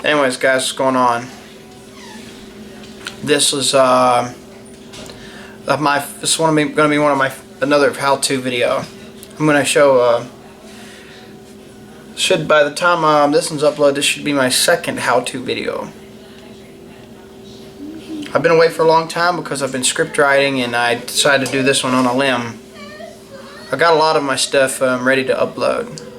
Anyways, guys, what's going on? This is going to be another how-to video. I'm going to show. By the time this one's uploaded, this should be my second how-to video. I've been away for a long time because I've been script writing, and I decided to do this one on a limb. I got a lot of my stuff ready to upload.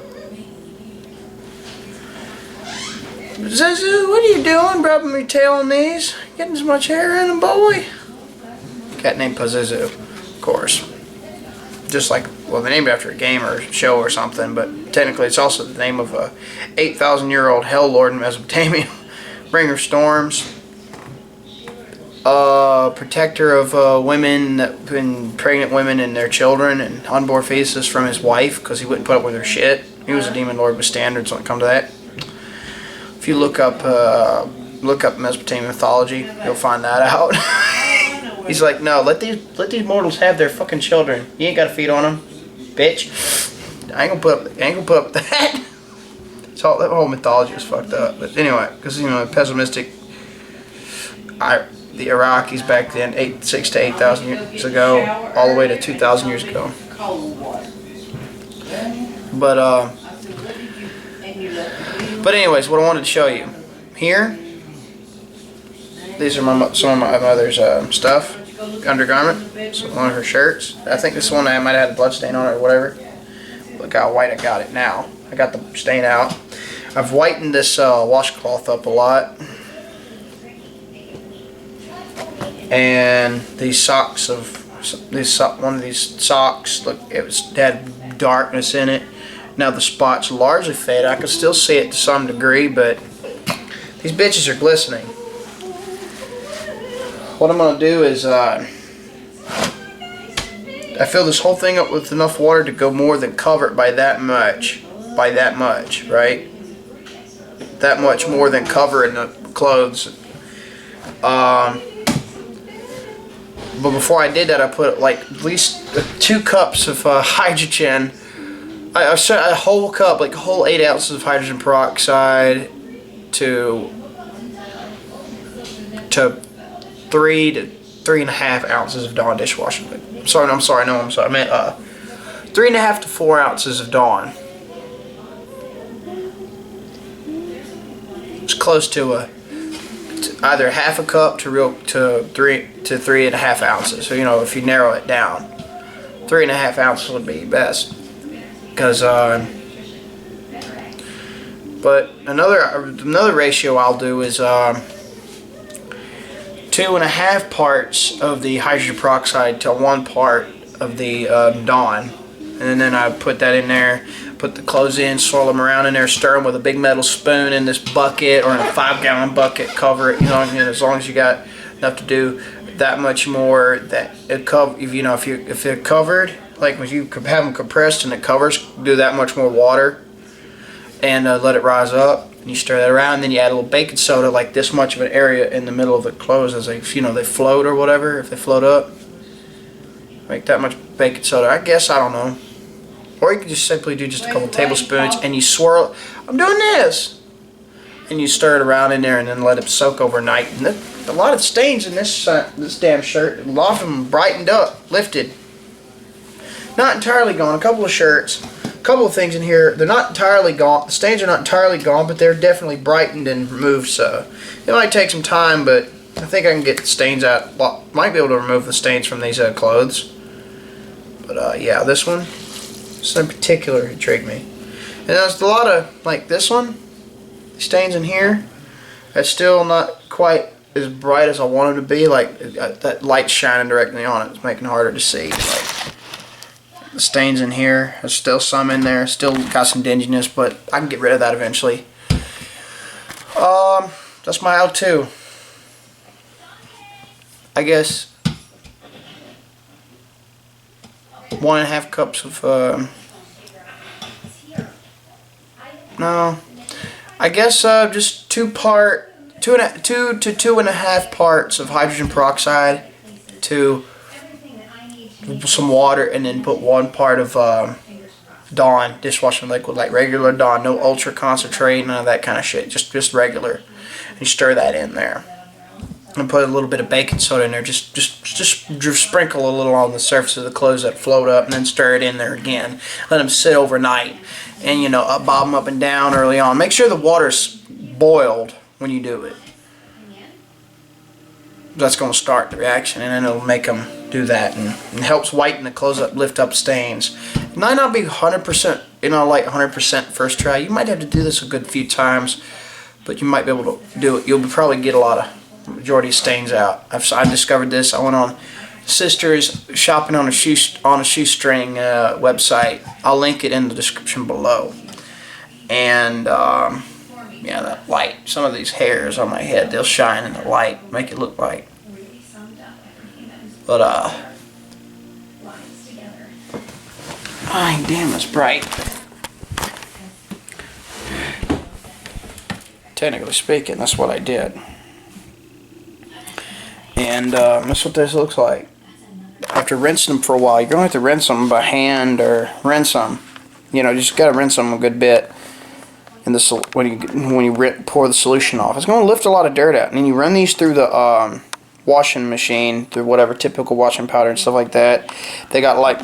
Zuzu, what are you doing? Rubbing your tail on these? Getting so much hair in them, boy? Cat named Pazuzu, of course. Just like, well, they named it after a game or show or something, but technically it's also the name of a 8,000-year-old hell lord in Mesopotamia. Bringer of storms. Protector of women, pregnant women and their children, and unborn fetuses from his wife because he wouldn't put up with her shit. He was a demon lord with standards when it comes to that. If you look up Mesopotamian mythology, you'll find that out. He's like, no, let these mortals have their fucking children. You ain't got to feed on them, bitch. I ain't gonna put up with that. So that whole mythology is fucked up. But anyway, because pessimistic, the Iraqis back then, 6,000 to 8,000 years ago, all the way to 2,000 years ago. But anyways, what I wanted to show you here. These are some of my mother's stuff, undergarment. One of her shirts. I think this one I might have had a blood stain on it or whatever. Look how white I got it now. I got the stain out. I've whitened this washcloth up a lot. And these socks one of these socks, look, it had darkness in it. Now the spot's largely faded. I can still see it to some degree, but these bitches are glistening. What I'm going to do is I fill this whole thing up with enough water to go more than cover it by that much. Right? That much more than cover in the clothes. But before I did that, I put like at least 2 cups of hydrogen. I set a whole cup, like a whole 8 ounces of hydrogen peroxide to 3 to 3.5 ounces of Dawn Dishwashing Liquid. I'm sorry. I meant 3.5 to 4 ounces of Dawn. It's close to either half a cup to 3.5 ounces. So if you narrow it down, 3.5 ounces would be best. Because but another ratio I'll do is 2.5 parts of the hydrogen peroxide to 1 part of the Dawn, and then I put that in there, put the clothes in, swirl them around in there, stir them with a big metal spoon in this bucket or in a 5-gallon bucket, cover it, as long as you got enough to do that much more. That it cover, if they're covered, like when you have them compressed and it covers, do that much more water and let it rise up. And you stir that around, and then you add a little baking soda, like this much of an area in the middle of the clothes as they float or whatever. If they float up, make that much baking soda. I guess, I don't know. Or you can just simply do just a couple tablespoons and you swirl. I'm doing this, and you stir it around in there, and then let it soak overnight. And a lot of stains in this damn shirt. A lot of them brightened up, lifted. Not entirely gone. A couple of shirts. Couple of things in here, they're not entirely gone. The stains are not entirely gone, but they're definitely brightened and removed. So it might take some time, but I think I can get the stains out. Might be able to remove the stains from these clothes. But yeah, this one in particular intrigued me. And there's a lot of, like this one, stains in here. That's still not quite as bright as I want them to be. Like that light shining directly on it. It's making it harder to see. The stains in here, there's still some in there, still got some dinginess, but I can get rid of that eventually. That's my how-to. I guess 1.5 cups of no, I guess just 2 to 2.5 parts of hydrogen peroxide to some water, and then put 1 part of Dawn Dishwashing Liquid, like regular Dawn, no ultra concentrate, none of that kind of shit, just regular. And you stir that in there. And put a little bit of baking soda in there. Just sprinkle a little on the surface of the clothes that float up, and then stir it in there again. Let them sit overnight, and you know, bob them up and down early on. Make sure the water's boiled when you do it. That's going to start the reaction, and then it'll make them do that, and helps whiten the clothes up, lift up stains. It might not be 100%, you know, like 100% first try. You might have to do this a good few times, but you might be able to do it. You'll probably get a lot of majority of stains out. I discovered this. I went on Sisters Shopping on a Shoestring website. I'll link it in the description below. And yeah, that light. Some of these hairs on my head, they'll shine in the light, make it look white. But damn, it's bright. Technically speaking, that's what I did. And that's what this looks like. After rinsing them for a while, you're going to have to rinse them by hand or rinse them. You know, just got to rinse them a good bit. And when you pour the solution off, it's going to lift a lot of dirt out. And then you run these through the washing machine, through whatever typical washing powder and stuff like that. They got like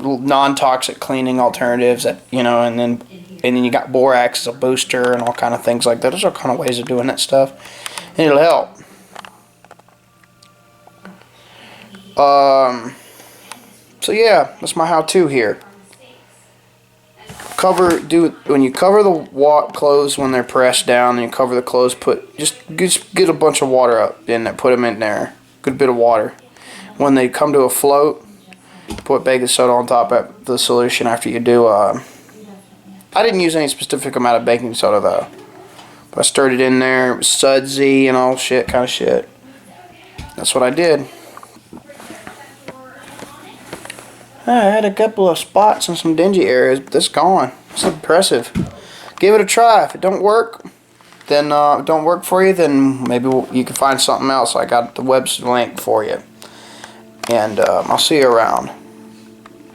non-toxic cleaning alternatives that, you know, and then you got borax as a booster and all kind of things like that. Those are kind of ways of doing that stuff, and it'll help. So yeah, that's my how-to here. When you cover the clothes when they're pressed down, and you cover the clothes, just get a bunch of water up in there, put them in there, good bit of water. When they come to a float, put baking soda on top of the solution after you do. I didn't use any specific amount of baking soda though, but I stirred it in there. It was sudsy and all shit, kind of shit. That's what I did. I had a couple of spots in some dingy areas, but that's gone. It's impressive. Give it a try. If it don't work, then don't work for you, then maybe you can find something else. I got the website link for you. And I'll see you around.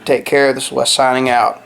Take care. This is Wes signing out.